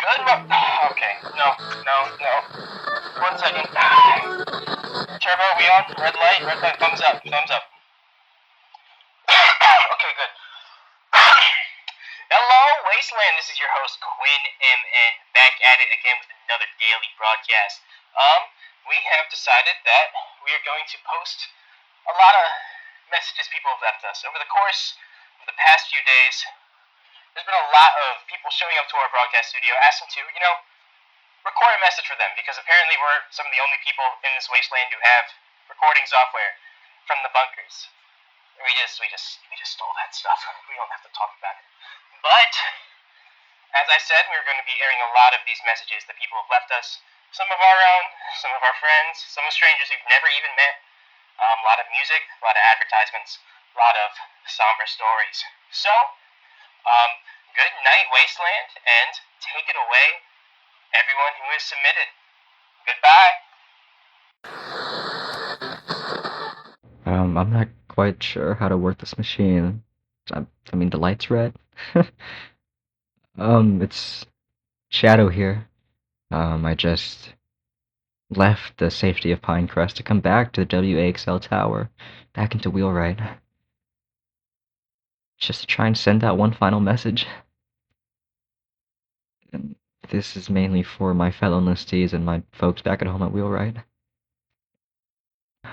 Good okay, no. 1 second. Turbo, are we on? Red light, thumbs up. Okay, good. Hello, Wasteland. This is your host, Quinn MN, back at it again with another daily broadcast. We have decided that we are going to post a lot of messages people have left us. Over the course of the past few days, there's been a lot of people showing up to our broadcast studio asking to, record a message for them, because apparently we're some of the only people in this wasteland who have recording software from the bunkers. We just stole that stuff. We don't have to talk about it. But, as I said, we're going to be airing a lot of these messages that people have left us. Some of our own, some of our friends, some of strangers we've never even met. A lot of music, a lot of advertisements, a lot of somber stories. So, good night, Wasteland, and take it away, everyone who has submitted. Goodbye. I'm not quite sure how to work this machine. I mean, the light's red. It's Shadow here. I just left the safety of Pinecrest to come back to the W-AXL tower, back into Wheelwright, just to try and send out one final message. And this is mainly for my fellow enlistees and my folks back at home at Wheelwright.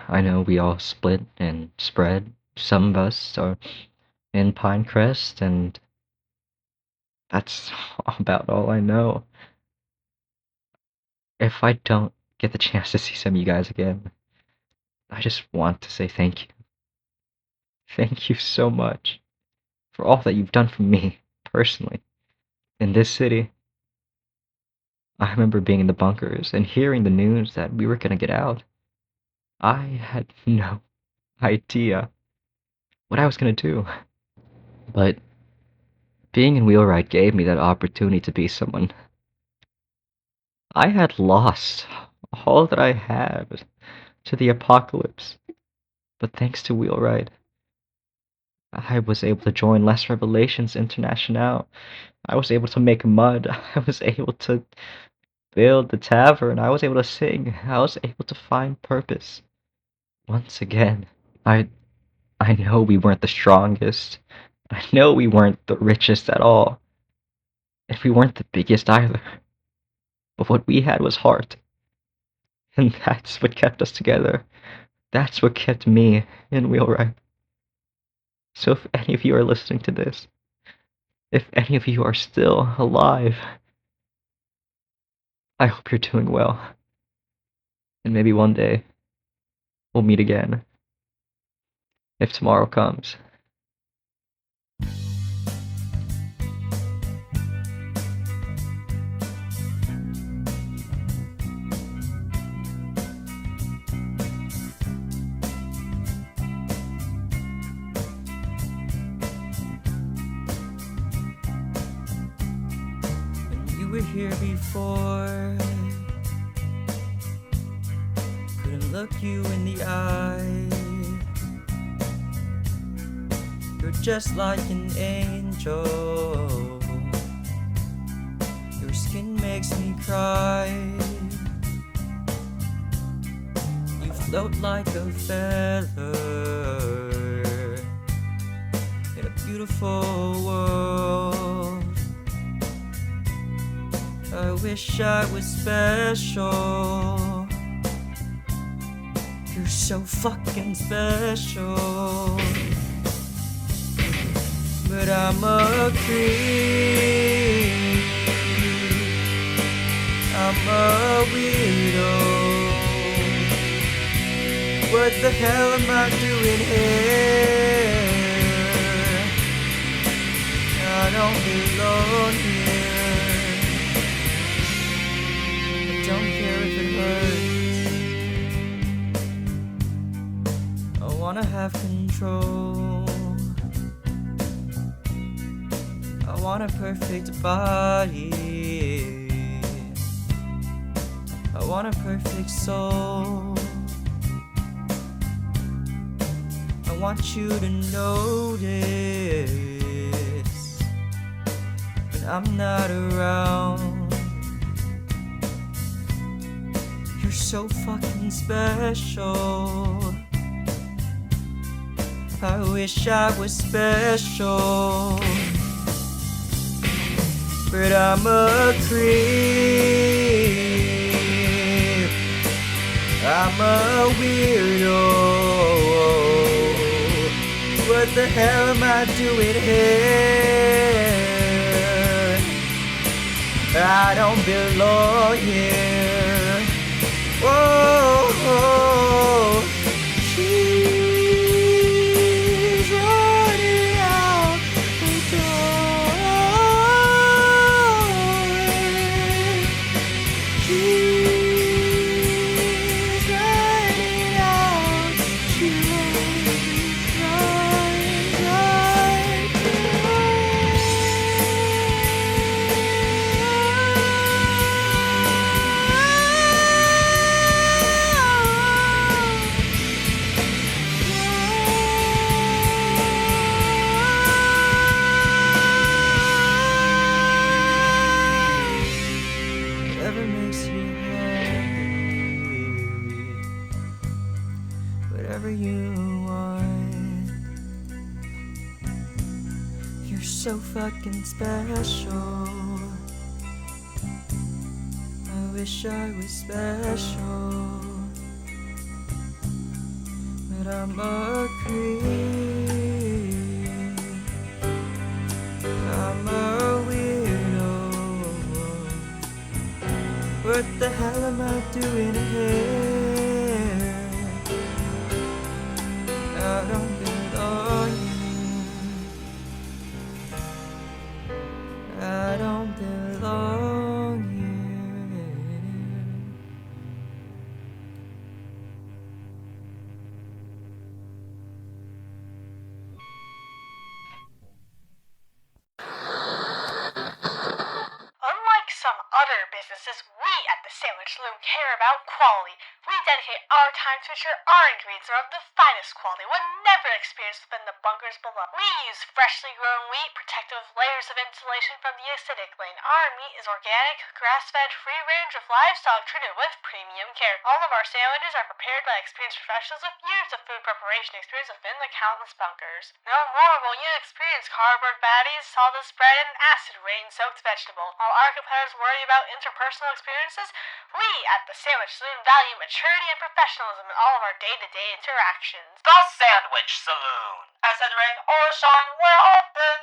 I know we all split and spread. Some of us are in Pinecrest, and that's about all I know. If I don't get the chance to see some of you guys again, I just want to say thank you. Thank you so much for all that you've done for me, personally, in this city. I remember being in the bunkers and hearing the news that we were gonna get out. I had no idea what I was gonna do. But being in Wheelwright gave me that opportunity to be someone. I had lost all that I had to the apocalypse, but thanks to Wheelwright, I was able to join Les Revelations International. I was able to make mud. I was able to build the tavern. I was able to sing. I was able to find purpose. Once again, I know we weren't the strongest. I know we weren't the richest at all. And we weren't the biggest either. But what we had was heart. And that's what kept us together. That's what kept me in Wheelwright. So if any of you are listening to this, if any of you are still alive, I hope you're doing well. And maybe one day, we'll meet again. If tomorrow comes. Were here before, couldn't look you in the eye. You're just like an angel. Your skin makes me cry. You float like a feather in a beautiful world. I wish I was special. You're so fucking special. But I'm a creep. I'm a weirdo. What the hell am I doing here? I don't belong here. Don't care if it hurts. I wanna have control. I want a perfect body. I want a perfect soul. I want you to notice when I'm not around. so fucking special. I wish I was special, but I'm a creep. I'm a weirdo. What the hell am I doing here? I don't belong here. Whoa, she's running out the door. She's running out. She won't be whatever makes you happy, whatever you want. You're so fucking special. I wish I was special, but I'm a creep. I'm a weirdo. What the hell am I doing here? I don't belong here. I don't belong here. Unlike some other businesses, we at the Sandwich Saloon care about quality. We dedicate our time to ensure our ingredients are of the finest quality, one never experienced within the bunkers below. We use freshly grown wheat, protected with layers of insulation from the acidic rain. Our meat is organic, grass-fed, free-range of livestock treated with premium care. All of our sandwiches are prepared by experienced professionals with years of food preparation experience within the countless bunkers. No more will you experience cardboard patties, salted spread, and acid rain-soaked vegetable. While our competitors worry about interpersonal experiences, we at the Sandwich Saloon value maturity and professionalism in all of our day-to-day interactions. The Sandwich Saloon. Acid rain or shine, we're open.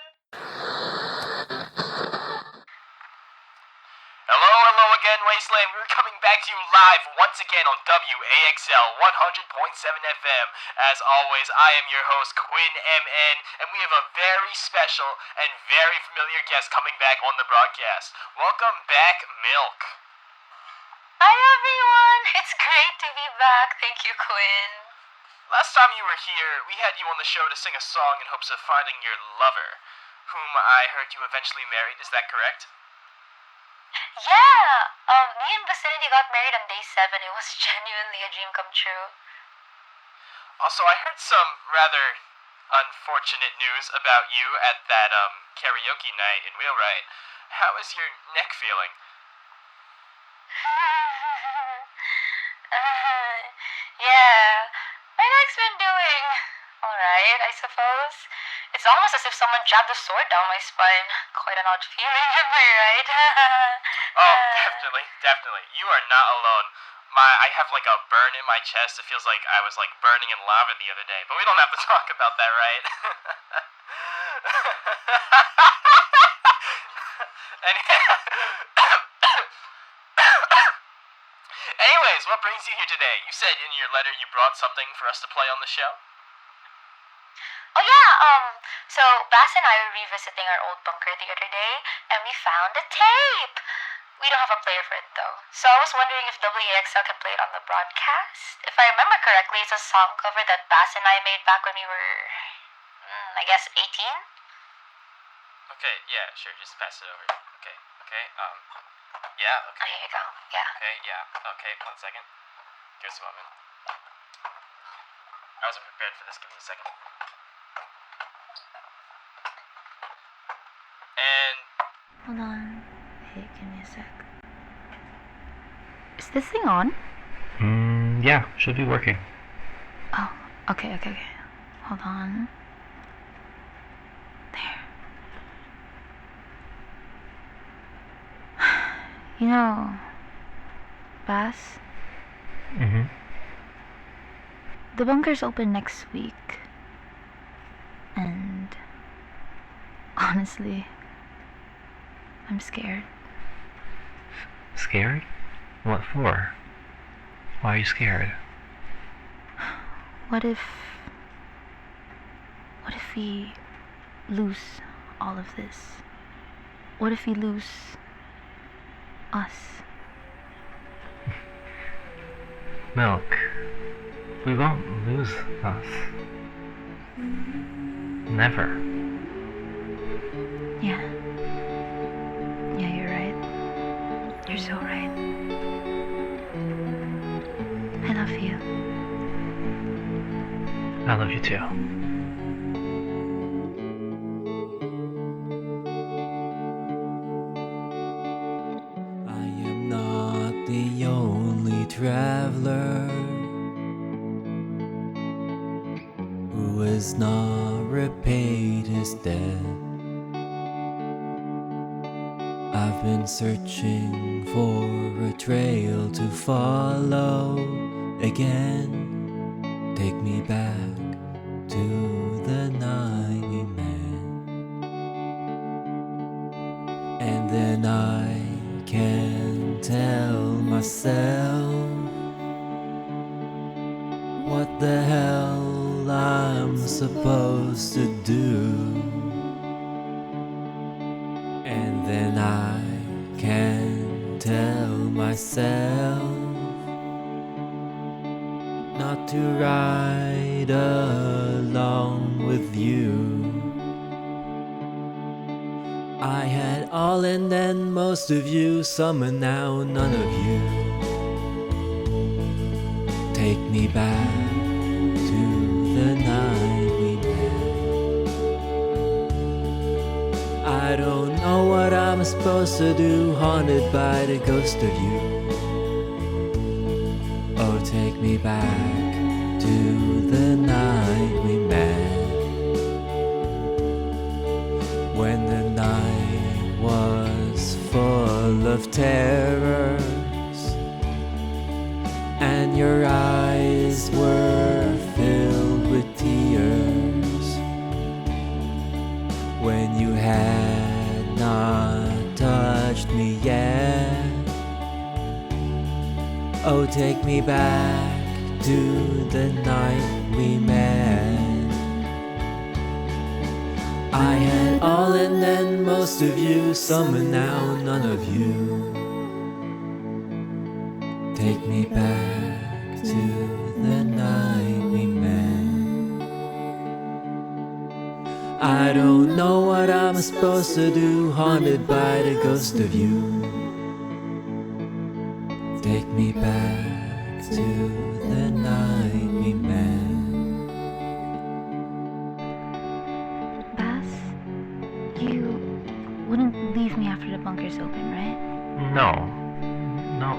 Hello again, Wasteland. We're coming back to you live once again on W-AXL 100.7 FM. As always, I am your host, Quinn MN, and we have a very special and very familiar guest coming back on the broadcast. Welcome back, Milk. Hi everyone! It's great to be back. Thank you, Quinn. Last time you were here, we had you on the show to sing a song in hopes of finding your lover, whom I heard you eventually married. Is that correct? Yeah! Me and Basinity got married on day 7. It was genuinely a dream come true. Also, I heard some rather unfortunate news about you at that karaoke night in Wheelwright. How is your neck feeling? Yeah. My neck's been doing alright, I suppose. It's almost as if someone jabbed a sword down my spine. Quite an odd feeling, am I right? Oh, definitely. You are not alone. I have like a burn in my chest. It feels like I was like burning in lava the other day. But we don't have to talk about that, right? Anyways, what brings you here today? You said in your letter you brought something for us to play on the show? Oh yeah, so Bass and I were revisiting our old bunker the other day, and we found a tape. We don't have a player for it though, so I was wondering if W-AXL can play it on the broadcast. If I remember correctly, it's a song cover that Bass and I made back when we were, I guess, 18? Okay, yeah, sure, just pass it over. Okay, yeah, okay. Oh, here you go, yeah. Okay, yeah, okay, 1 second. Give us a moment. I wasn't prepared for this, give me a second. And Hold on. Wait, give me a sec. Is this thing on? Yeah, should be working. Oh, okay. Hold on. There. You know, Bass, Mm-hmm. the bunker's open next week. And honestly, I'm scared. Scared? What for? Why are you scared? What if we lose all of this? What if we lose us? Milk, we won't lose us. Never. Yeah, you're right. You're so right. I love you. I love you too. I am not the only traveler who has not repaid his debt. I've been searching for a trail to follow again. Take me back to the night we met, and then I can tell myself what the hell I'm supposed to do. And then I can tell myself not to ride along with you. I had all and then most of you, some and now none of you. Take me back to the night we met. I don't know what I'm supposed to do, haunted by the ghost of you. Oh, take me back to the night we met, when the night was full of terrors and your eyes were filled with tears, when you had not touched me yet. Oh, take me back to the night we met. I had all and then most of you, some and now none of you. Take me back to the night we met. I don't know what I'm supposed to do, haunted by the ghost of you. Take me back to the night we met. Bass, you wouldn't leave me after the bunker's open, right? No,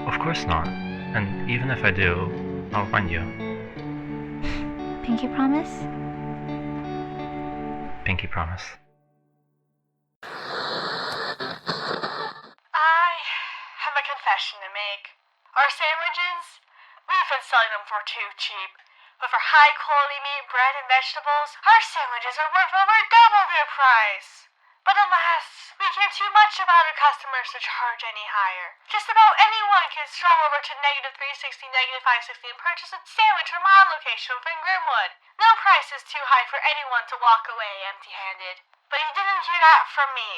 of course not. And even if I do, I'll find you. Pinky promise? Pinky promise. I have a confession to make. Our sandwiches, we've been selling them for too cheap. But for high quality meat, bread, and vegetables, our sandwiches are worth over double their price. But alas, we care too much about our customers to charge any higher. Just about anyone can stroll over to -360, -560 and purchase a sandwich from our location within Grimwood. No price is too high for anyone to walk away empty-handed. But you didn't hear that from me.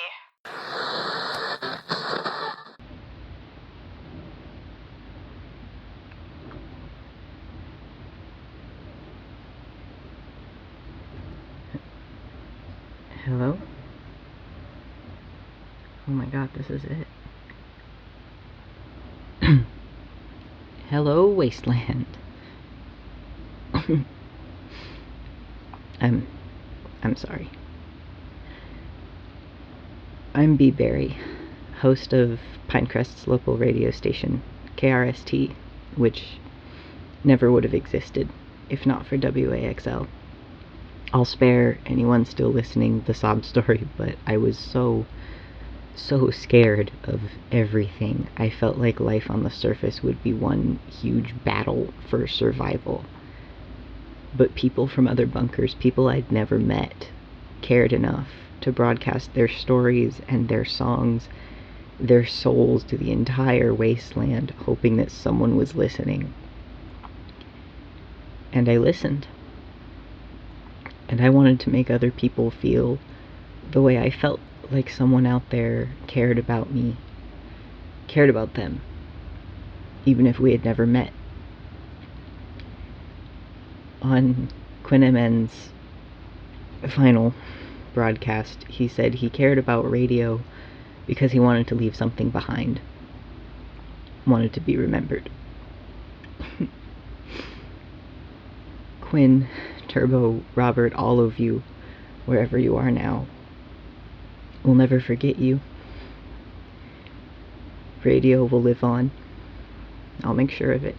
Hello? Oh my god, this is it. Hello, Wasteland. I'm sorry. I'm BeeeBerry, host of Pinecrest's local radio station, KRST, which never would have existed if not for W-AXL. I'll spare anyone still listening the sob story, but I was so scared of everything. I felt like life on the surface would be one huge battle for survival. But people from other bunkers, people I'd never met, cared enough to broadcast their stories and their songs, their souls to the entire wasteland, hoping that someone was listening. And I listened. And I wanted to make other people feel the way I felt, like someone out there cared about me, cared about them, even if we had never met. On QuinnMN's final broadcast, he said he cared about radio because he wanted to leave something behind, wanted to be remembered. Quinn, Turbo, Robert, all of you, wherever you are now, we'll never forget you. Radio will live on. I'll make sure of it.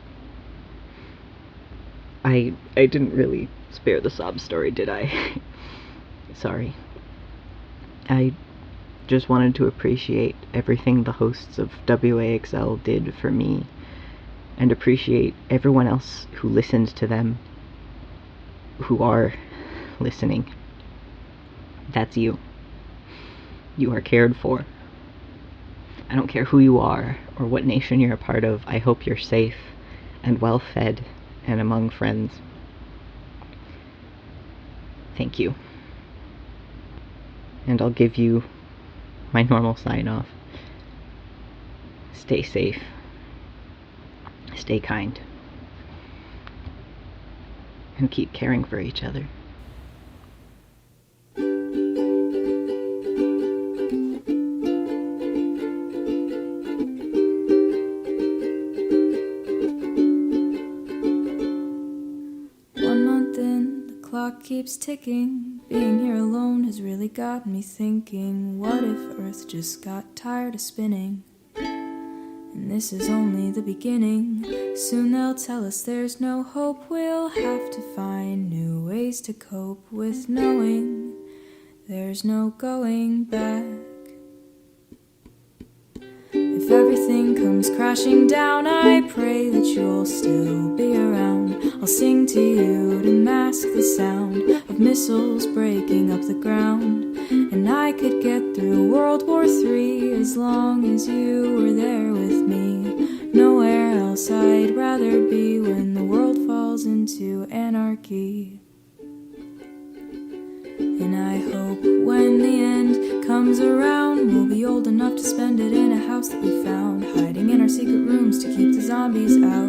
I didn't really spare the sob story, did I? Sorry. I just wanted to appreciate everything the hosts of W-AXL did for me, and appreciate everyone else who listened to them, who are listening. That's you. You are cared for. I don't care who you are or what nation you're a part of. I hope you're safe and well fed and among friends. Thank you. And I'll give you my normal sign-off. Stay safe. Stay kind. And keep caring for each other. Keeps ticking. Being here alone has really got me thinking, what if Earth just got tired of spinning? And this is only the beginning. Soon they'll tell us there's no hope. We'll have to find new ways to cope with knowing there's no going back. If everything comes crashing down, I pray that you'll still be around. I'll sing to you to mask the sound of missiles breaking up the ground. And I could get through World War III as long as you were there with me. Nowhere else I'd rather be when the world falls into anarchy. And I hope when the end comes around, we'll be old enough to spend it in a house that we found, hiding in our secret rooms to keep the zombies out,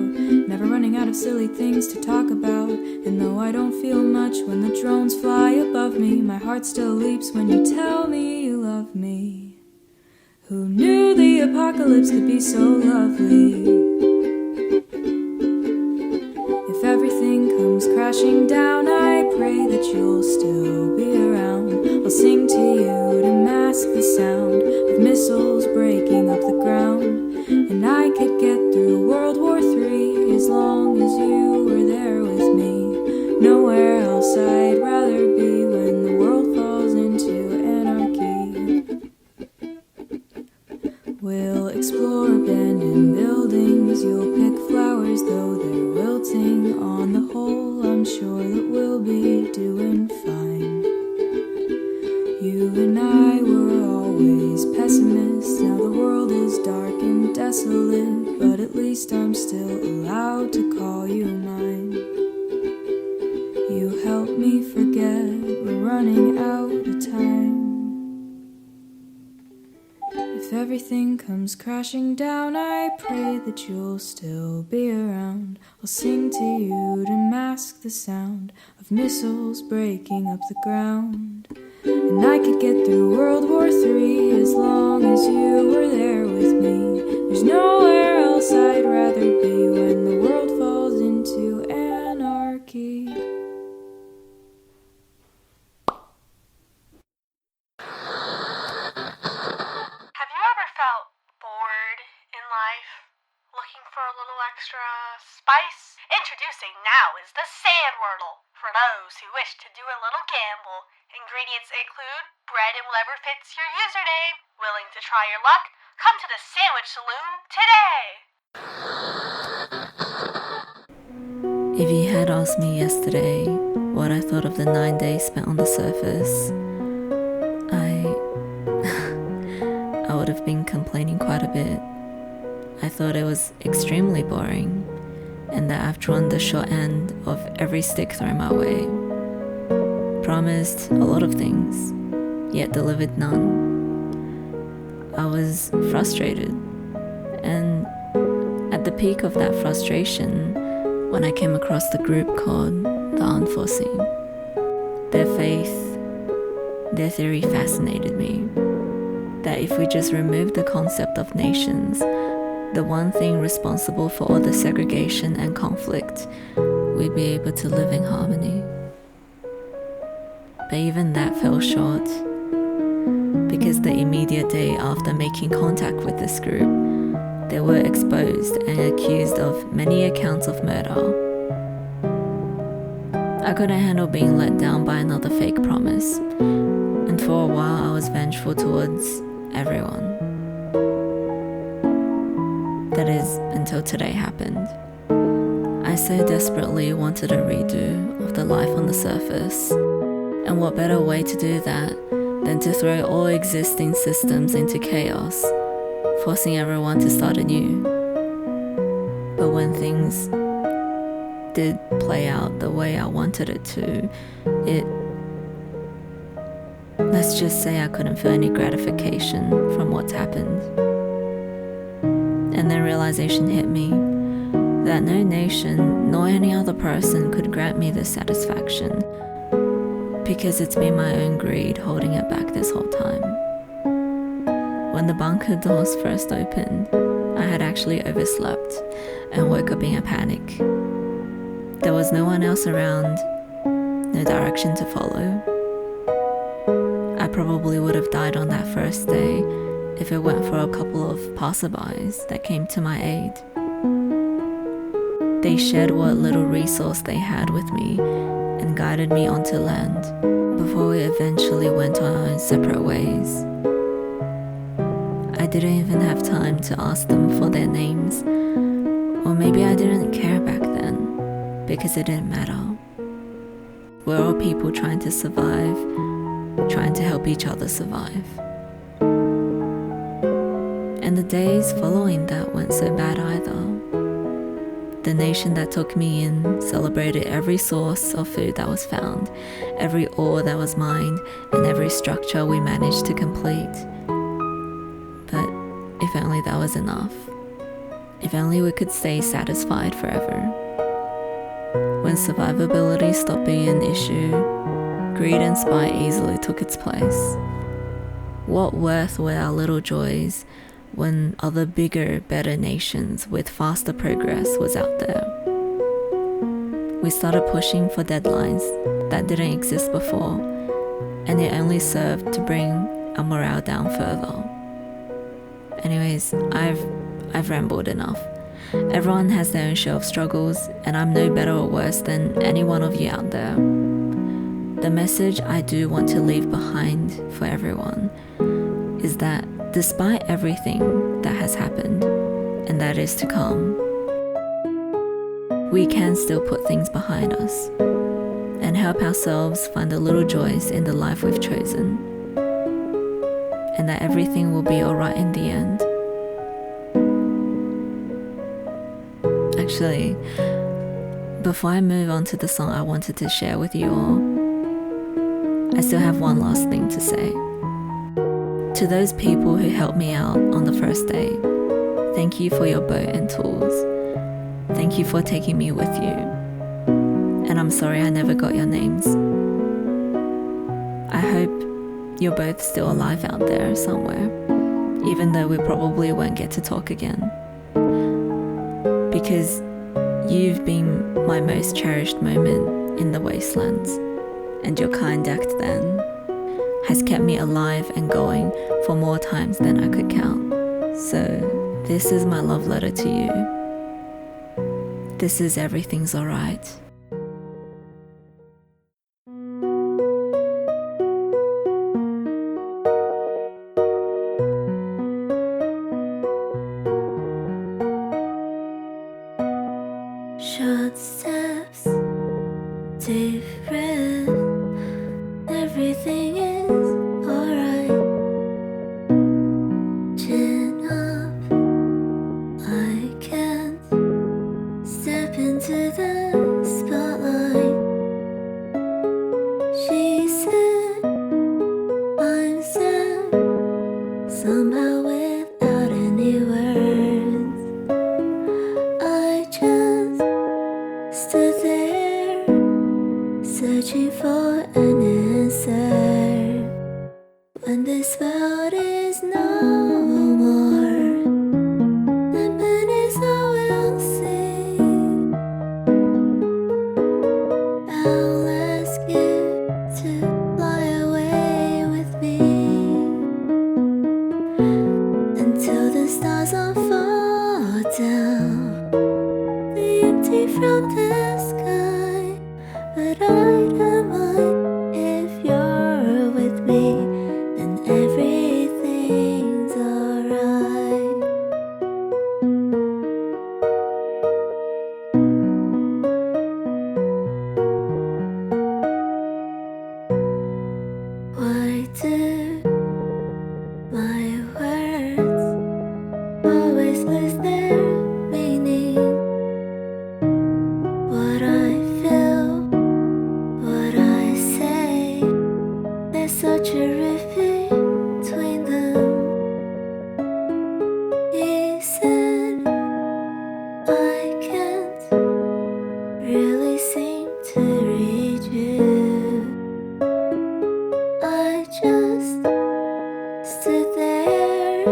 never running out of silly things to talk about. And though I don't feel much when the drones fly above me, my heart still leaps when you tell me you love me. Who knew the apocalypse could be so lovely? If everything comes crashing down, I pray that you'll still be around. I'll sing to you to mask the sound of missiles breaking up the ground. And I could get through World War III as long as you were there with me. Nowhere else I'd rather be when the world falls into anarchy. We'll explore abandoned buildings. You'll pick flowers though they're wilting. On the whole, I'm sure that we'll be doing fine. You and I were always pessimists. Now the world is dark and desolate, but at least I'm still allowed to call you mine. You help me forget we're running out of time. If everything comes crashing down, I pray that you'll still be around. I'll sing to you to mask the sound of missiles breaking up the ground. And I could get through World War III as long as you were there with me. There's nowhere else I'd rather be when the world falls into anarchy. Have you ever felt bored in life, looking for a little extra spice? Introducing now is the Sand Wordle, for those who wish to do a little gamble. Ingredients include bread and whatever fits your username. Willing to try your luck? Come to the Sandwich Saloon today! If you had asked me yesterday what I thought of the 9 days spent on the surface, I would have been complaining quite a bit. I thought it was extremely boring, and that I've drawn the short end of every stick thrown my way. Promised a lot of things, yet delivered none. I was frustrated, and at the peak of that frustration, when I came across the group called the Unforeseen, their faith, their theory fascinated me. That if we just remove the concept of nations, the one thing responsible for all the segregation and conflict, we'd be able to live in harmony. But even that fell short, because the immediate day after making contact with this group, they were exposed and accused of many accounts of murder. I couldn't handle being let down by another fake promise, and for a while I was vengeful towards everyone. That is, until today happened. I so desperately wanted a redo of the life on the surface, and what better way to do that than to throw all existing systems into chaos, forcing everyone to start anew. But when things did play out the way I wanted it to, let's just say I couldn't feel any gratification from what's happened. And then realization hit me that no nation nor any other person could grant me this satisfaction, because it's been my own greed holding it back this whole time. When the bunker doors first opened, I had actually overslept and woke up in a panic. There was no one else around, no direction to follow. I probably would have died on that first day if it weren't for a couple of passerbys that came to my aid. They shared what little resource they had with me and guided me onto land before we eventually went our own separate ways. I didn't even have time to ask them for their names, or maybe I didn't care back then because it didn't matter. We're all people trying to survive, trying to help each other survive. And the days following that weren't so bad either. The nation that took me in celebrated every source of food that was found, every ore that was mined, and every structure we managed to complete. But if only that was enough. If only we could stay satisfied forever. When survivability stopped being an issue, greed and spite easily took its place. What worth were our little joys when other bigger, better nations with faster progress was out there? We started pushing for deadlines that didn't exist before, and it only served to bring our morale down further. Anyways, I've rambled enough. Everyone has their own share of struggles, and I'm no better or worse than any one of you out there. The message I do want to leave behind for everyone is that despite everything that has happened and that is to come, we can still put things behind us and help ourselves find the little joys in the life we've chosen, and that everything will be alright in the end. Actually, before I move on to the song I wanted to share with you all, I still have one last thing to say. To those people who helped me out on the first day, thank you for your boat and tools. Thank you for taking me with you. And I'm sorry I never got your names. I hope you're both still alive out there somewhere, even though we probably won't get to talk again. Because you've been my most cherished moment in the wastelands, and your kind act then has kept me alive and going for more times than I could count. So this is my love letter to you. This is Everything's Alright. Short steps, deep breath, everything is alright. Chin up, I can't step into the spotlight. She said, I'm sad, somehow without any words. I just stood there, searching for an answer. When this world is no more, then it is all we'll see. I'll ask you to fly away with me until the stars all fall down. The empty from the sky, but I don't mind if you're with me, then everything's alright. Why do my words always lose their meaning? What I feel, what I say, there's such a rift between them. He said, I can't really seem to read you. I just stood there,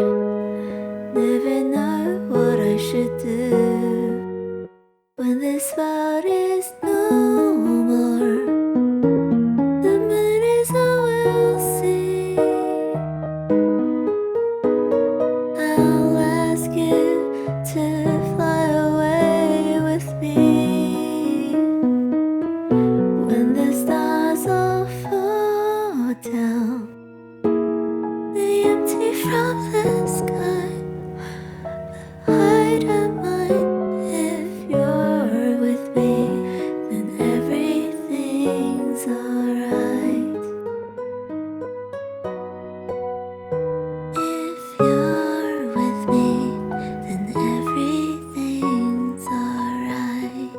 never know what I should do. When this world is no more, the moon is all we'll see. I'll ask you to fly away with me when the stars all fall down. The empty from the sky, I don't mind if you're with me, then everything's alright. If you're with me, then everything's alright.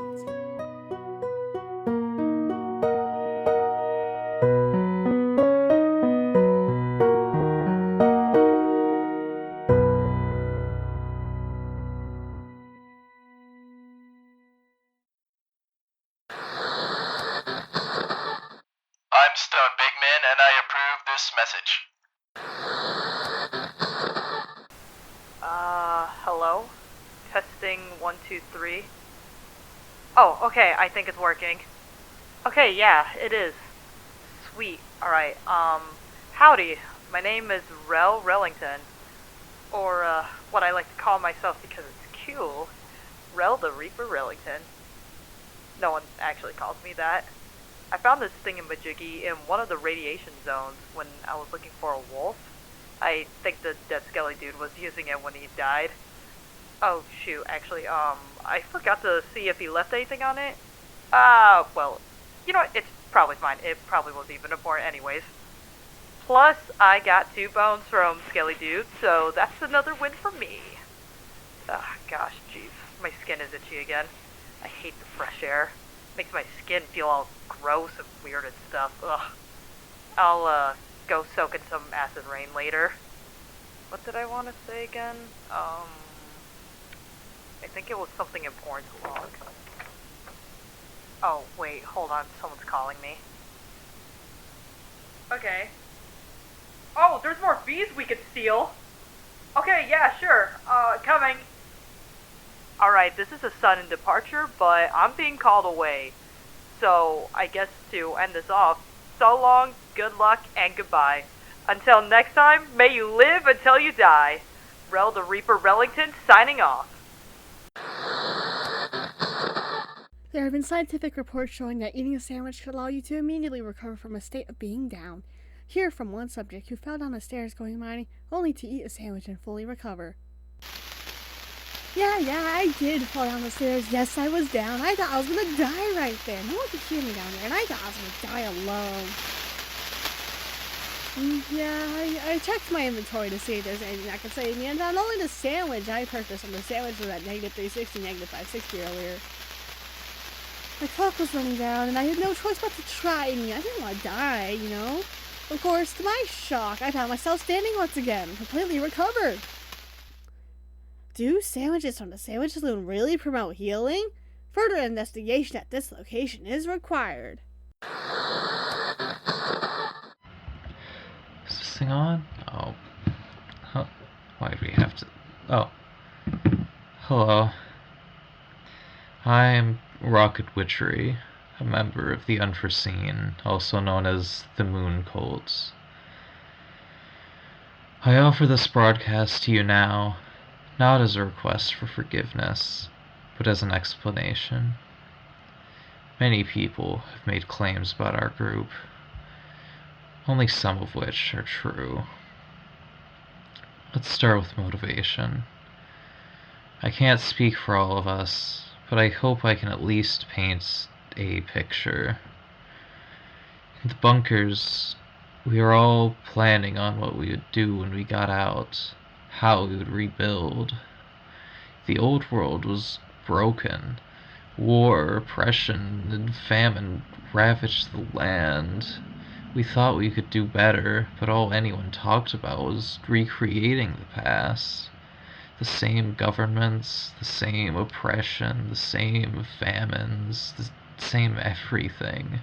I'm Stone Bigman, and I approve this message. Hello? Testing 1, 2, 3. Oh, okay, I think it's working. Okay, yeah, it is. Sweet. Alright, howdy. My name is Rellington. Or, what I like to call myself because it's cool, Rel the Reaper Rellington. No one actually calls me that. I found this thingamajiggy in one of the radiation zones when I was looking for a wolf. I think the dead skelly dude was using it when he died. Oh shoot, actually, I forgot to see if he left anything on it. Well, you know what, it's probably fine. It probably wasn't even important anyways. Plus, I got 2 bones from Skelly Dude, so that's another win for me. Ah, gosh, jeez, my skin is itchy again. I hate the fresh air. Makes my skin feel all gross and weird and stuff. Ugh. I'll, go soak in some acid rain later. What did I want to say again? I think it was something important to log. Oh, wait, hold on, someone's calling me. Okay. Oh, there's more bees we could steal! Okay, yeah, sure, coming. Alright, this is a sudden departure, but I'm being called away. So, I guess to end this off, so long, good luck, and goodbye. Until next time, may you live until you die. Rel the Reaper Rellington signing off. There have been scientific reports showing that eating a sandwich could allow you to immediately recover from a state of being down. Hear from one subject who fell down the stairs going mining only to eat a sandwich and fully recover. Yeah, I did fall down the stairs. Yes, I was down. I thought I was gonna die right there. No one could hear me down there, and I thought I was gonna die alone. Yeah, I checked my inventory to see if there's anything that could save me, and not only the sandwich I purchased, and the sandwich was at -360, -560 earlier. My clock was running down, and I had no choice but to try eating it. I didn't want to die, you know? Of course, to my shock, I found myself standing once again, completely recovered. Do sandwiches from the Sandwich Saloon really promote healing? Further investigation at this location is required. Is this thing on? Oh. Huh. Why do we have to... Oh. Hello. I'm Rocket Witchery, a member of the Unforeseen, also known as the Moon Cults. I offer this broadcast to you now, not as a request for forgiveness, but as an explanation. Many people have made claims about our group, only some of which are true. Let's start with motivation. I can't speak for all of us, but I hope I can at least paint a picture. In the bunkers, we were all planning on what we would do when we got out, how we would rebuild. The old world was broken. War, oppression, and famine ravaged the land. We thought we could do better, but all anyone talked about was recreating the past. The same governments, the same oppression, the same famines, the same everything.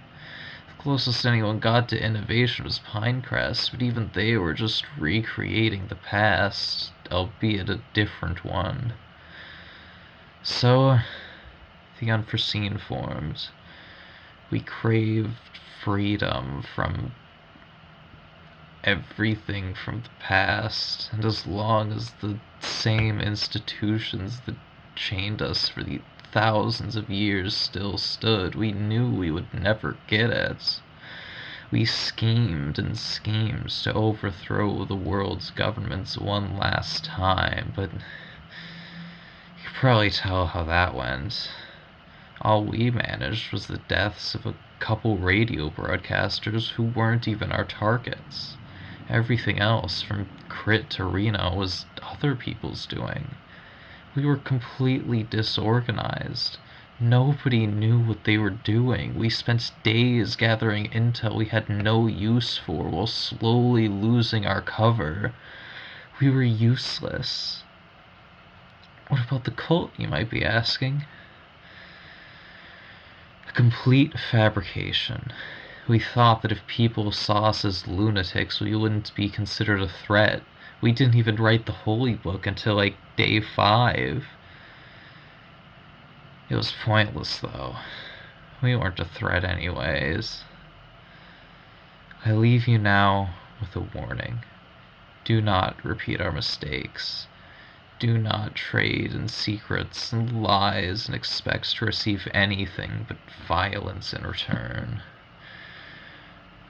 The closest anyone got to innovation was Pinecrest, but even they were just recreating the past, albeit a different one. So, the Unforeseen formed. We craved freedom from everything from the past, and as long as the same institutions that chained us for the thousands of years still stood, we knew we would never get it. We schemed and schemed to overthrow the world's governments one last time, but you can probably tell how that went. All we managed was the deaths of a couple radio broadcasters who weren't even our targets. Everything else, from Crit to Reno, was other people's doing. We were completely disorganized. Nobody knew what they were doing. We spent days gathering intel we had no use for while slowly losing our cover. We were useless. What about the cult, you might be asking? A complete fabrication. We thought that if people saw us as lunatics, we wouldn't be considered a threat. We didn't even write the Holy Book until, like, day 5. It was pointless, though. We weren't a threat anyways. I leave you now with a warning. Do not repeat our mistakes. Do not trade in secrets and lies and expect to receive anything but violence in return.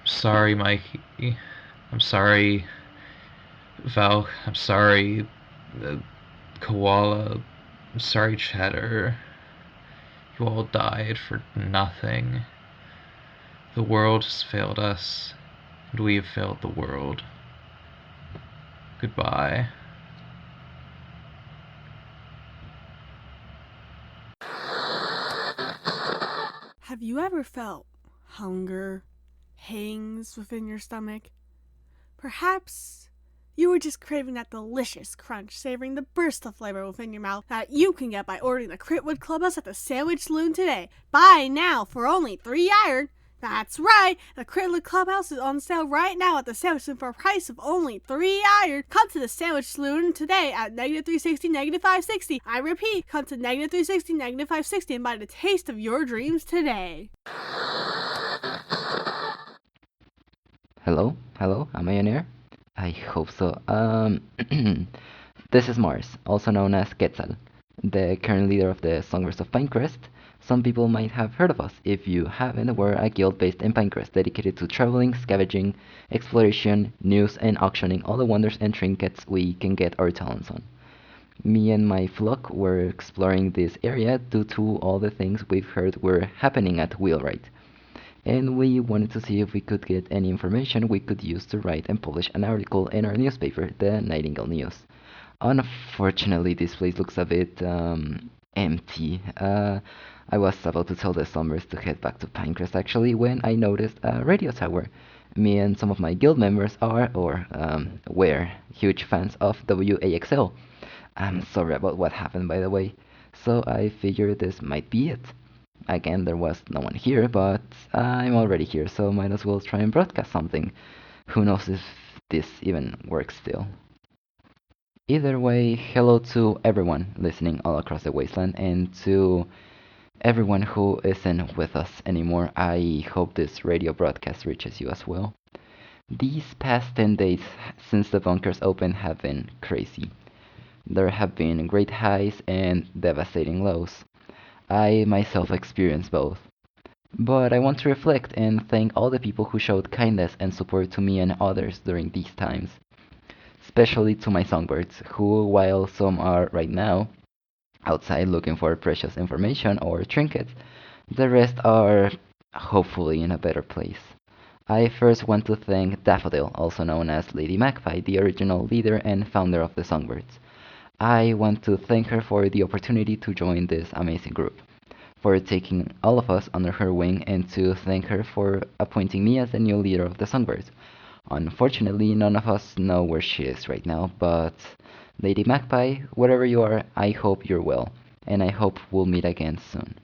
I'm sorry, Mikey. I'm sorry, Val. I'm sorry, Koala. I'm sorry, Cheddar. You all died for nothing. The world has failed us, and we have failed the world. Goodbye. Have you ever felt hunger, hangs within your stomach? Perhaps you were just craving that delicious crunch, savoring the burst of flavor within your mouth that you can get by ordering the Critwood Clubhouse at the Sandwich Saloon today. Buy now for only 3 iron. That's right, the Critwood Clubhouse is on sale right now at the Sandwich Saloon for a price of only 3 iron. Come to the Sandwich Saloon today at -360, -560. I repeat, come to -360, -560 and buy the taste of your dreams today. Hello? Am I in air? I hope so. This is Mars, also known as Quetzal, the current leader of the Songbirds of Pinecrest, Some people might have heard of us. If you haven't, we're a guild based in Pinecrest dedicated to traveling, scavenging, exploration, news, and auctioning all the wonders and trinkets we can get our talents on. Me and my flock were exploring this area due to all the things we've heard were happening at Wheelwright, and we wanted to see if we could get any information we could use to write and publish an article in our newspaper, the Nightingale News. Unfortunately, this place looks a bit empty. I was about to tell the Summers to head back to Pinecrest actually when I noticed a radio tower. Me and some of my guild members are, or were, huge fans of W-AXL. I'm sorry about what happened, by the way. So I figured this might be it. Again, there was no one here, but I'm already here, so might as well try and broadcast something. Who knows if this even works still. Either way, hello to everyone listening all across the wasteland, and to everyone who isn't with us anymore. I hope this radio broadcast reaches you as well. These past 10 days since the bunkers opened have been crazy. There have been great highs and devastating lows. I myself experienced both. But I want to reflect and thank all the people who showed kindness and support to me and others during these times. Especially to my songbirds, who, while some are right now outside looking for precious information or trinkets, the rest are hopefully in a better place. I first want to thank Daffodil, also known as Lady Magpie, the original leader and founder of the Songbirds. I want to thank her for the opportunity to join this amazing group, for taking all of us under her wing, and to thank her for appointing me as the new leader of the Songbirds. Unfortunately, none of us know where she is right now, but Lady Magpie, wherever you are, I hope you're well, and I hope we'll meet again soon.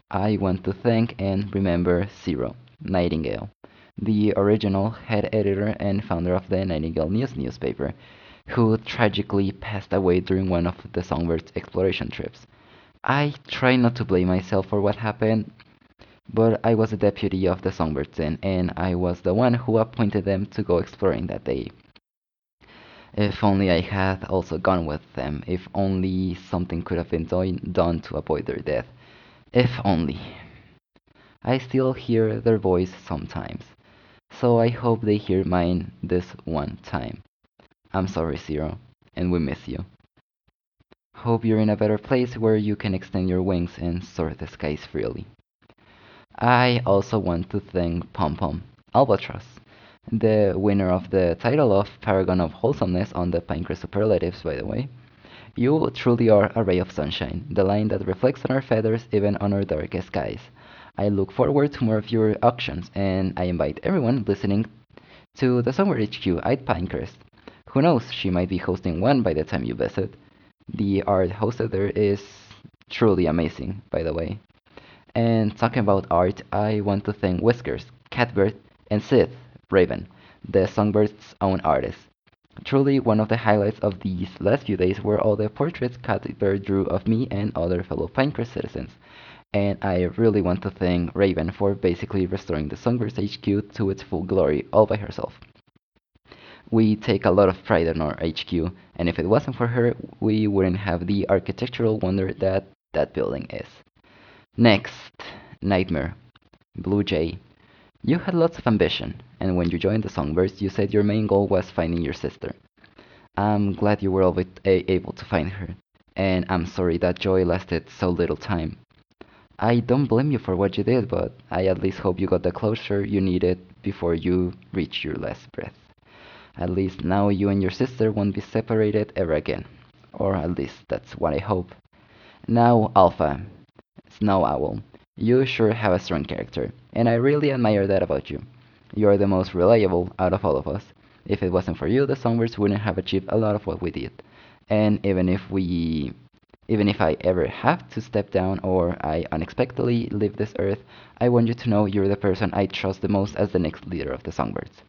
I want to thank and remember Zero, Nightingale, the original head editor and founder of the Nightingale News newspaper, who tragically passed away during one of the Songbirds' exploration trips. I try not to blame myself for what happened, but I was a deputy of the Songbirds then, and I was the one who appointed them to go exploring that day. If only I had also gone with them, if only something could have been done to avoid their death. If only. I still hear their voice sometimes, so I hope they hear mine this one time. I'm sorry, Zero, and we miss you. Hope you're in a better place where you can extend your wings and soar the skies freely. I also want to thank Pom Pom, Albatross, the winner of the title of Paragon of Wholesomeness on the Pinecrest Superlatives, by the way. You truly are a ray of sunshine, the line that reflects on our feathers even on our darkest skies. I look forward to more of your auctions, and I invite everyone listening to the Summer HQ at Pinecrest. Who knows, she might be hosting one by the time you visit. The art hosted there is truly amazing, by the way. And talking about art, I want to thank Whiskers, Catbird, and Sith, Raven, the Songbird's own artist. Truly one of the highlights of these last few days were all the portraits Catbird drew of me and other fellow Pinecrest citizens. And I really want to thank Raven for basically restoring the Songbirds HQ to its full glory all by herself. We take a lot of pride in our HQ, and if it wasn't for her, we wouldn't have the architectural wonder that that building is. Next, Nightmare. Blue Jay. You had lots of ambition, and when you joined the Songbirds, you said your main goal was finding your sister. I'm glad you were able to find her, and I'm sorry that joy lasted so little time. I don't blame you for what you did, but I at least hope you got the closure you needed before you reached your last breath. At least now you and your sister won't be separated ever again. Or at least that's what I hope. Now, Alpha, Snow Owl, you sure have a strong character, and I really admire that about you. You are the most reliable out of all of us. If it wasn't for you, the Songbirds wouldn't have achieved a lot of what we did. And even if I ever have to step down or I unexpectedly leave this earth, I want you to know you're the person I trust the most as the next leader of the Songbirds.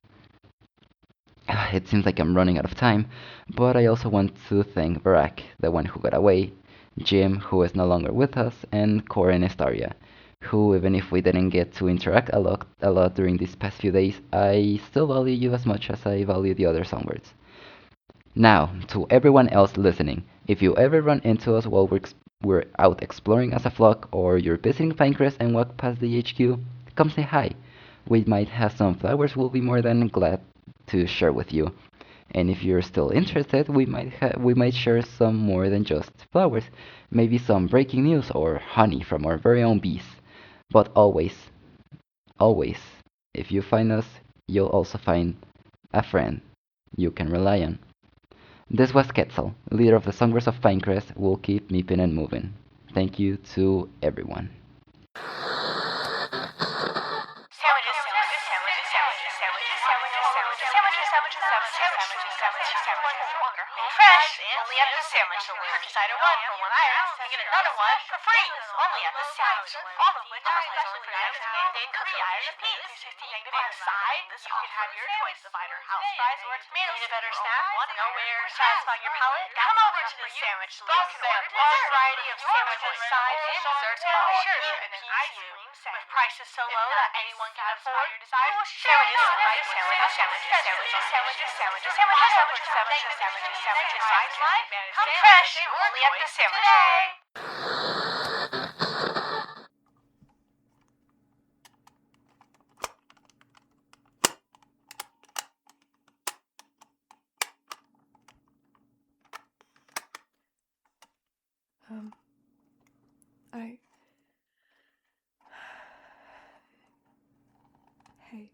It seems like I'm running out of time, but I also want to thank Barak, the one who got away, Jim, who is no longer with us, and Cora and Estaria, who, even if we didn't get to interact a lot during these past few days, I still value you as much as I value the other Songbirds. Now, to everyone else listening, if you ever run into us while we're we're out exploring as a flock, or you're visiting Pinecrest and walk past the HQ, come say hi. We might have some flowers we'll be more than glad to share with you. And if you're still interested, we might share some more than just flowers. Maybe some breaking news or honey from our very own bees. But always, always, if you find us, you'll also find a friend you can rely on. This was Quetzal, leader of the Songbirds of Pinecrest. We'll keep meeping and moving. Thank you to everyone. Fresh, only at the sandwich saloon. Purchase either one for 1 item, and get another one for free. Only at the sandwich saloon. All of which are especially for items contained 3 items apiece. On the side, you can have your choice of either house fries or tomato. Need a better snack? Want to know where satisfy your palate? Come over to the sandwich saloon. You can order all variety of sandwiches, sides, and desserts, and sure, even an ice cream set. With prices so low that anyone can afford your desires. Sandwiches. Come fresh, only at the sandwich saloon. Hey.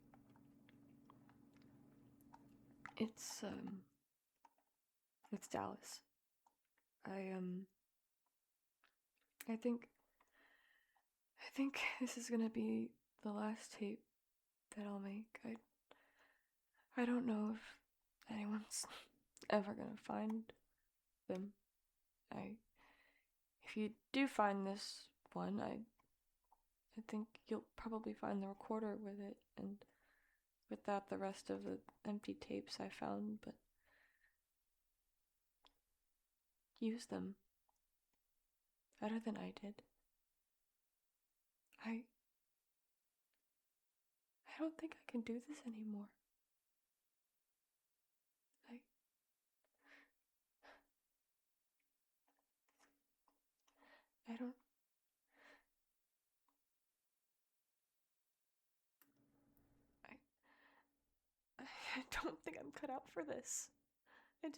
It's Dallas. I think this is gonna be the last tape that I'll make. I don't know if anyone's ever gonna find them. If you do find this one, I think you'll probably find the recorder with it, and with that the rest of the empty tapes I found, but use them better than I did. I don't think I can do this anymore. I don't think I'm cut out for this. I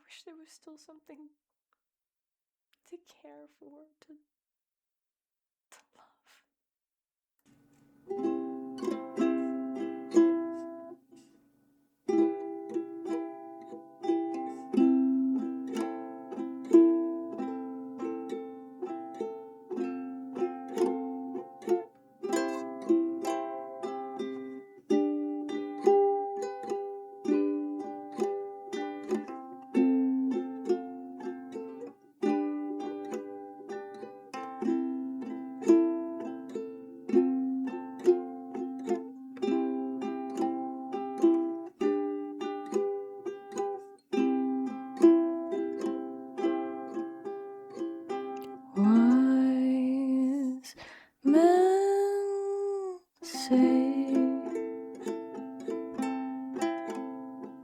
wish there was still something to care for, to wise men say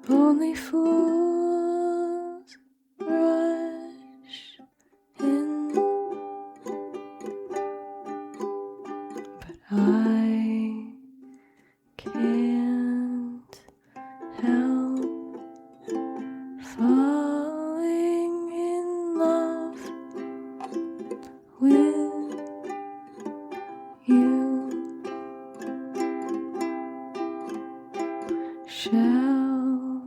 only fools rush in, but I can't help falling in love with you. Shall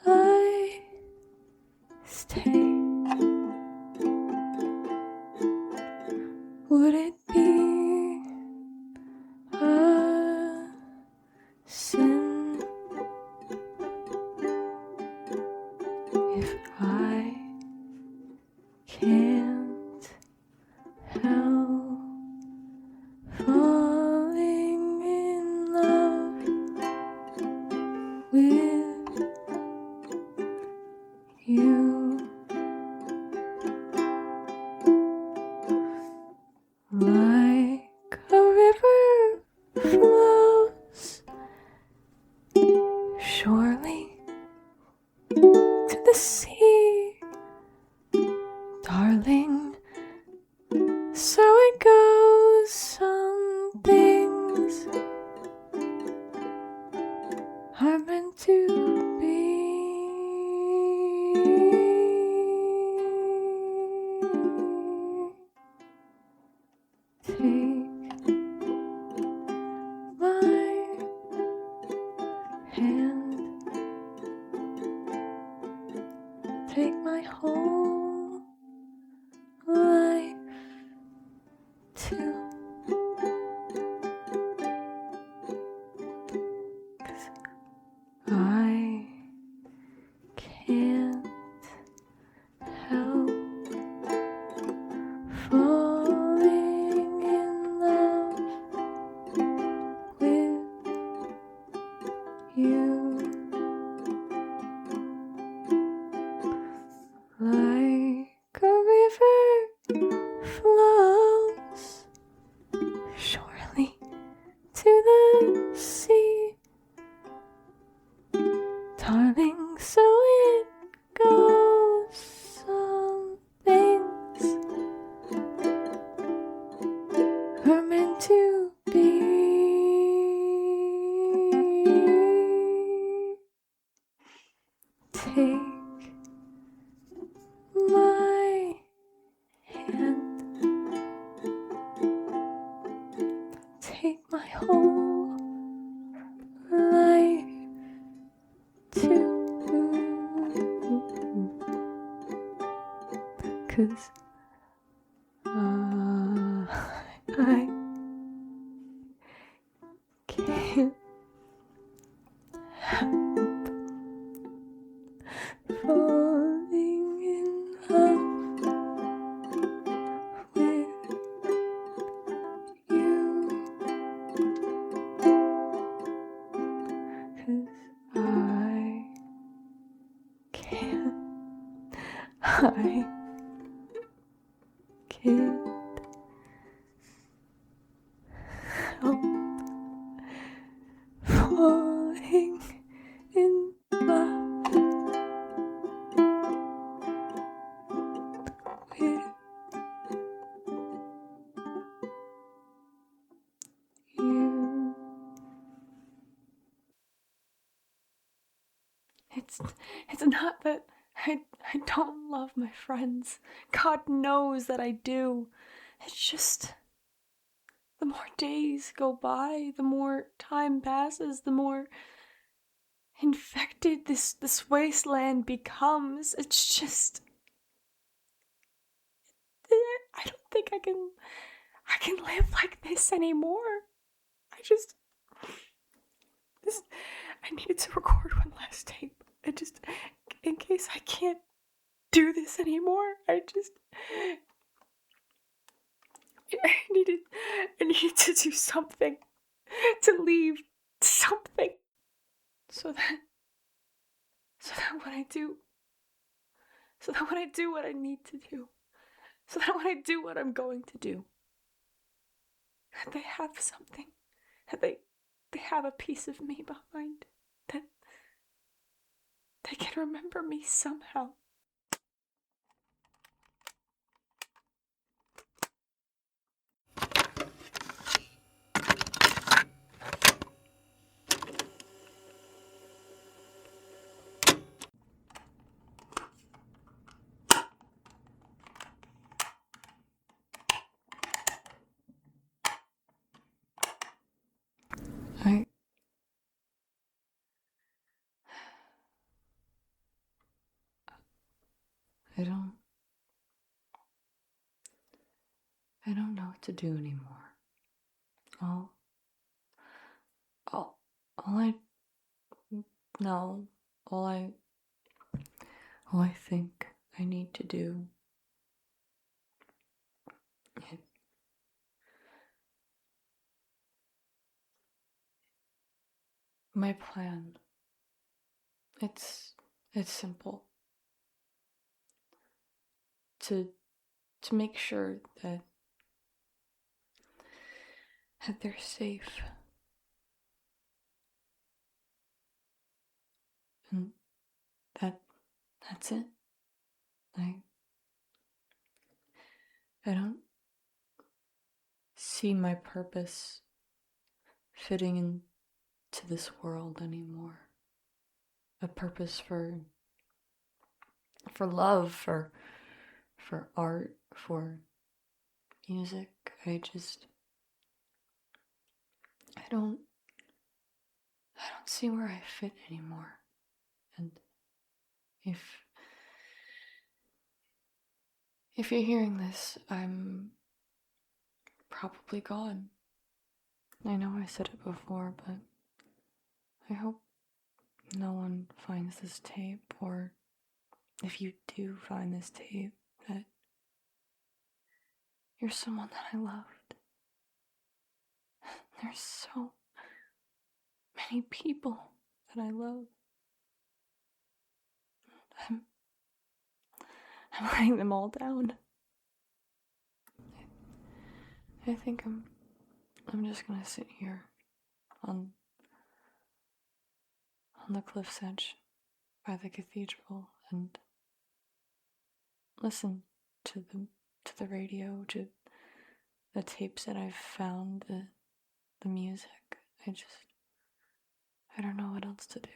I stay? Would it be a sin if I can't help falling in love to be. Take my hand, take my whole life too. 'Cause I can't help falling in love with you. 'Cause I can't help falling in love with you. It's not that I don't love my friends. God knows that I do. It's just the more days go by, the more time passes, the more infected this wasteland becomes. It's just I don't think I can live like this anymore. I needed to record one last tape. In case I can't do this anymore. I needed to do something. To leave something. So that when I do what I need to do, so that when I do what I'm going to do, that they have something, that they have a piece of me behind, that they can remember me somehow. I don't know what to do anymore. All I know, all I think I need to do is my plan. It's simple. To make sure that they're safe. And that's it. I don't see my purpose fitting into this world anymore. A purpose for love, for art, for music. I don't see where I fit anymore. And if you're hearing this, I'm probably gone. I know I said it before, but I hope no one finds this tape, or if you do find this tape, that you're someone that I loved. There's so many people that I love. I'm writing them all down. I think I'm just gonna sit here on the cliff's edge by the cathedral and listen to the radio, to the tapes that I've found, the music. I don't know what else to do.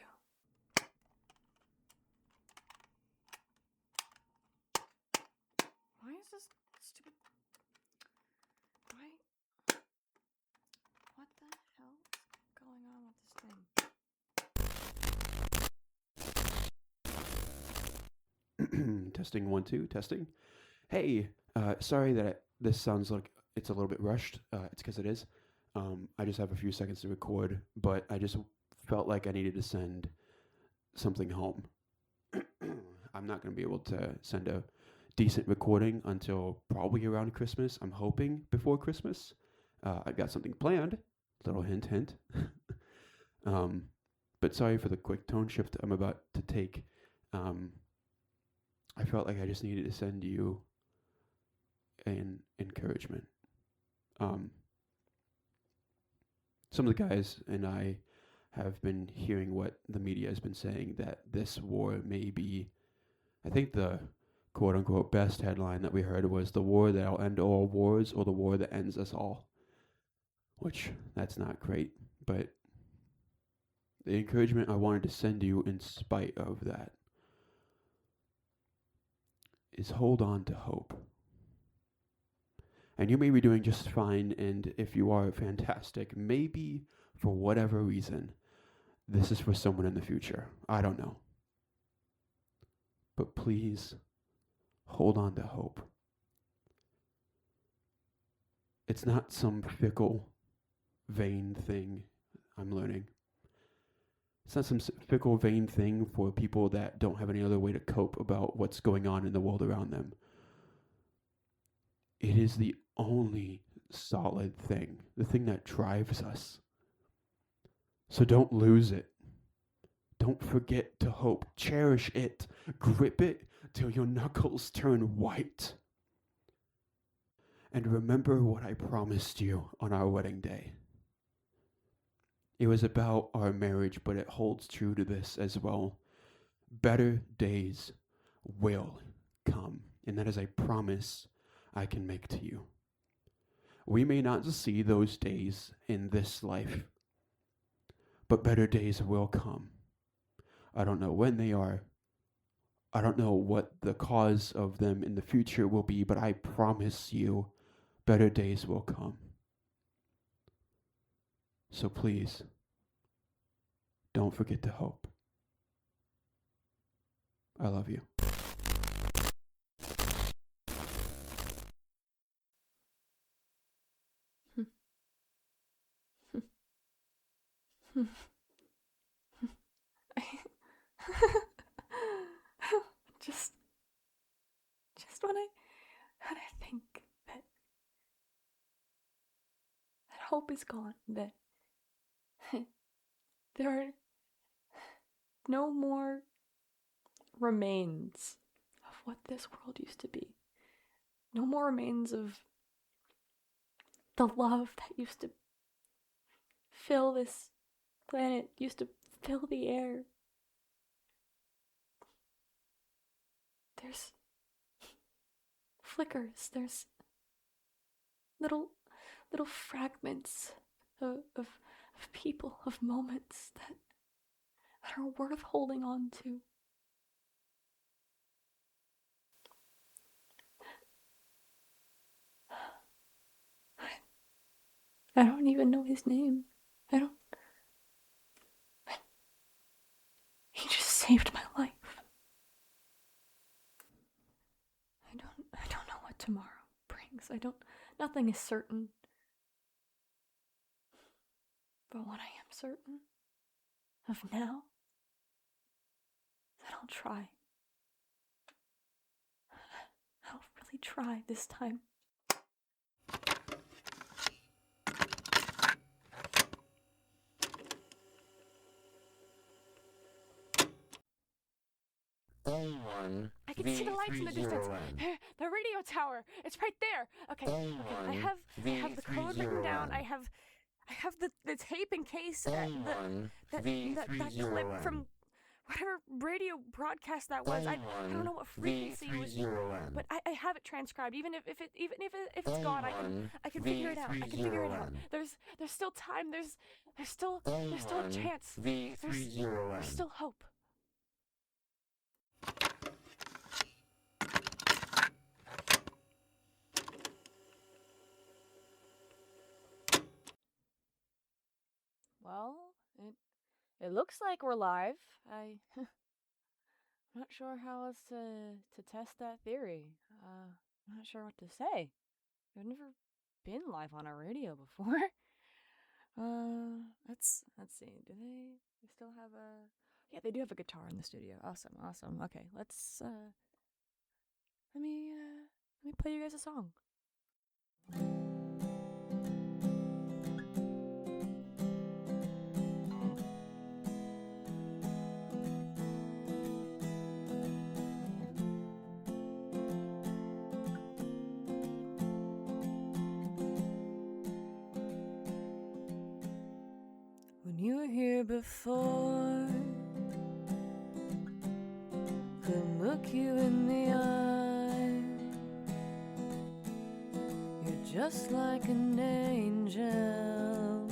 Why is this stupid... Why? What the hell is going on with this thing? Testing 1 2 testing. Hey, sorry that this sounds like it's a little bit rushed. It's because it is. I just have a few seconds to record, but I just felt like I needed to send something home. I'm not going to be able to send a decent recording until probably around Christmas. I'm hoping before Christmas. I've got something planned. Little hint, hint. But sorry for the quick tone shift I'm about to take. I felt like I just needed to send you an encouragement. Some of the guys and I have been hearing what the media has been saying, that this war may be, I think the quote-unquote best headline that we heard was the war that'll end all wars or the war that ends us all. Which, that's not great, but the encouragement I wanted to send you in spite of that is hold on to hope. And you may be doing just fine, and if you are, fantastic. Maybe, for whatever reason, this is for someone in the future. I don't know. But please, hold on to hope. It's not some fickle, vain thing I'm learning. It's not some fickle, vain thing for people that don't have any other way to cope about what's going on in the world around them. It is the only solid thing, the thing that drives us. So don't lose it. Don't forget to hope. Cherish it. Grip it till your knuckles turn white. And remember what I promised you on our wedding day. It was about our marriage, but it holds true to this as well. Better days will come, and that is a promise I can make to you. We may not see those days in this life, but better days will come. I don't know when they are. I don't know what the cause of them in the future will be, but I promise you, better days will come. So please, don't forget to hope. I love you. just when I think that hope is gone, that there are no more remains of what this world used to be. No more remains of the love that used to fill this planet, used to fill the air. There's flickers, there's little fragments of people, of moments that are worth holding on to. I don't even know his name. He just saved my life. I don't know what tomorrow brings. Nothing is certain. But what I am certain of now, that I'll try. I'll really try this time. I can see the lights in the distance. The radio tower. It's right there. Okay. I have the code written down. I have the tape in case that clip whatever radio broadcast that was. I don't know what frequency it was, but I have it transcribed. Even if it's gone, I can figure it out. I can figure it out. There's still time. There's still a chance. There's still hope. Well, it looks like we're live. I'm not sure how else to test that theory. I'm not sure what to say. I've never been live on a radio before. Let's see. Do they still have a? Yeah, they do have a guitar in the studio. Awesome. Okay, let's let me play you guys a song. When you were here before, couldn't look you in the eye. You're just like an angel.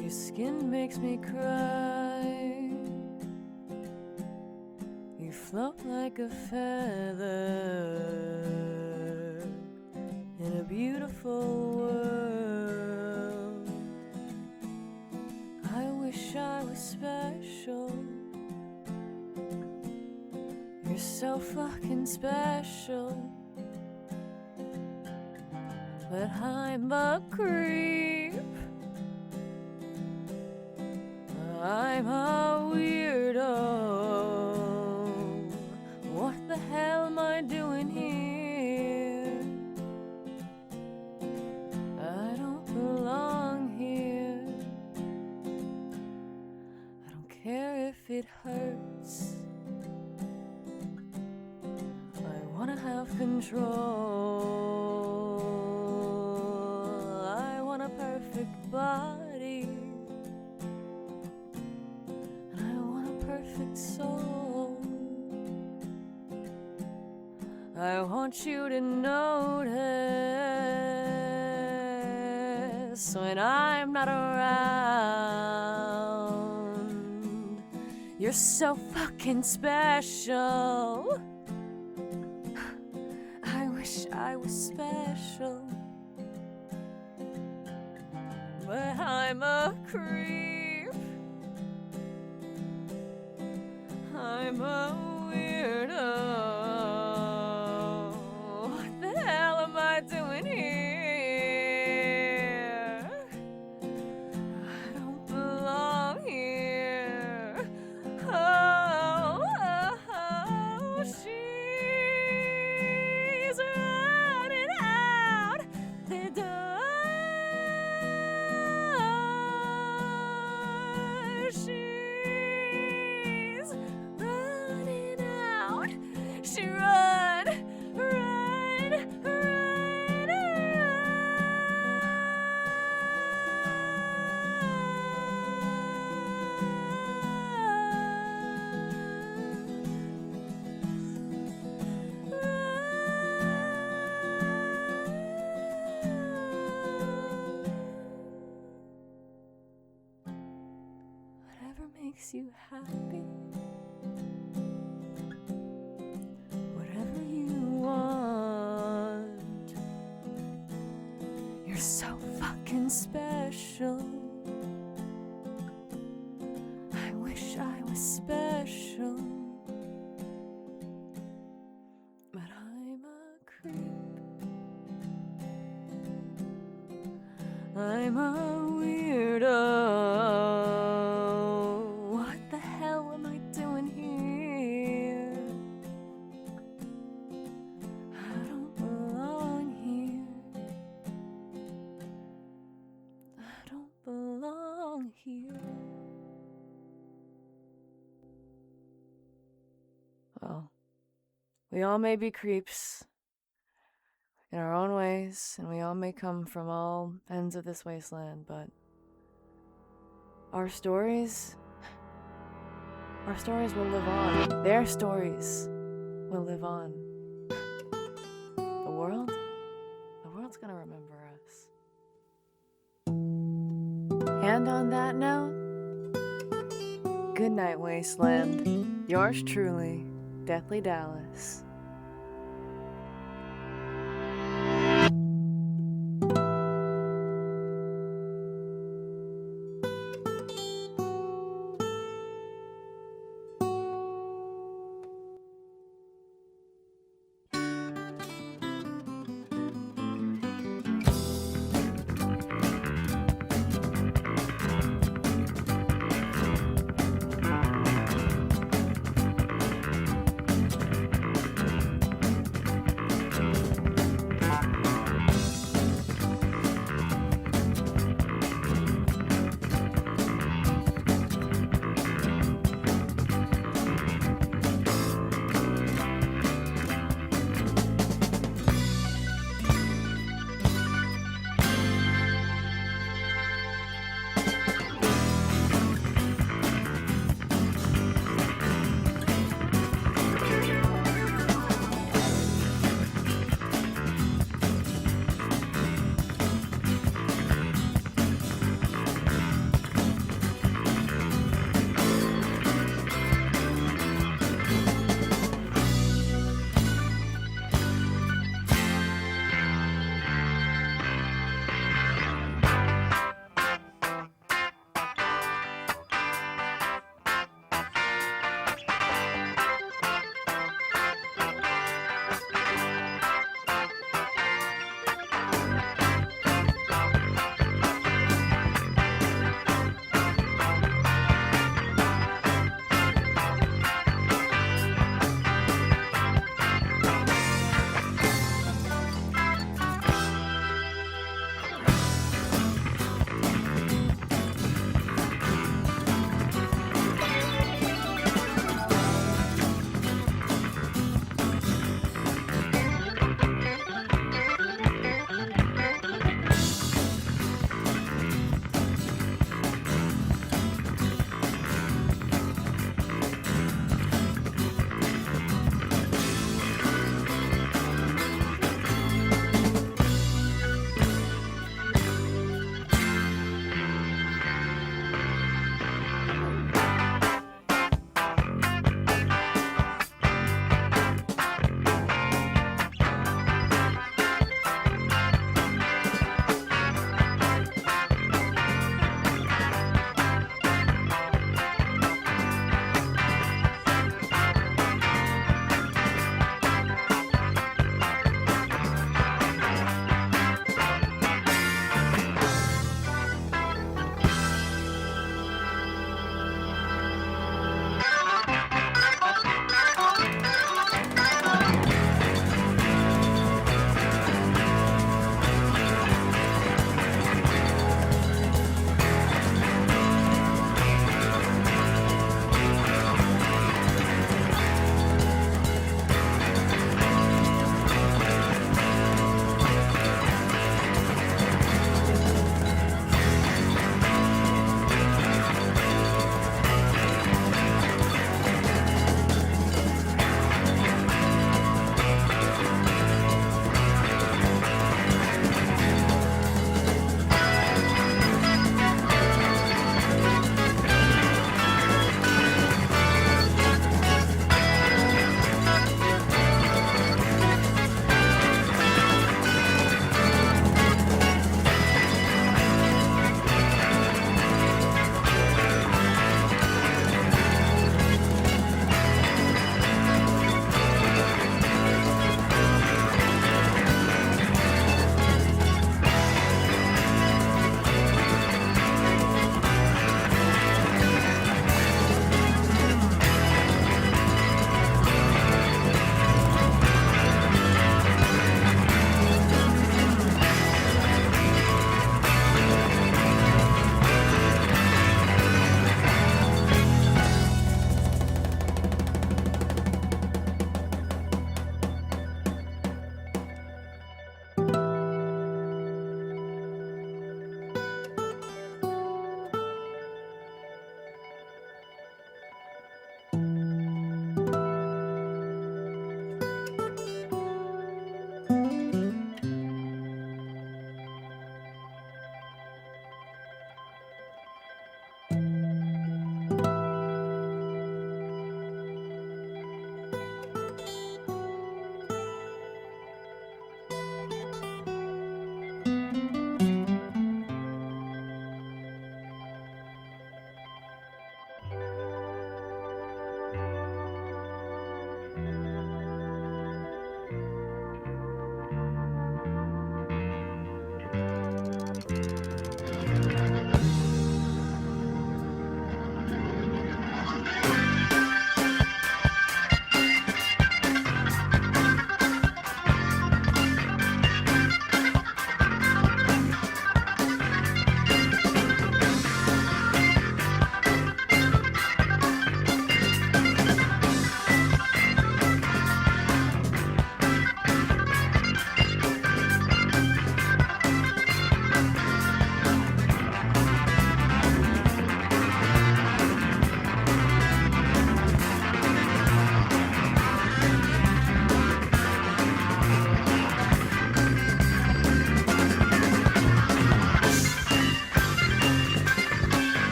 Your skin makes me cry. You float like a feather in a beautiful world. I wish I was special. You're so fucking special. But I'm a creep. I'm a weirdo. What the hell am I doing here? I don't belong here. I don't care if it hurts. I wanna have control. I want a perfect body. And I want a perfect soul. I want you to notice when I'm not around. You're so fucking special. I wish I was special. But I'm a creep. I'm a weirdo. What the hell am I doing here? I don't belong here. Oh, she's running out the door. She's running out. She run, run, run, Whatever makes you happy. Whatever you want. You're so fucking special. I wish I was special. But I'm a creep. I'm a weirdo. What the hell am I doing here? I don't belong here. I don't belong here. Well, we all may be creeps in our own ways, and we all may come from all ends of this wasteland, but our stories, Our stories will live on. Their stories will live on. The world's gonna remember us. And on that note, good night, Wasteland. Yours truly, DeathlyDallas.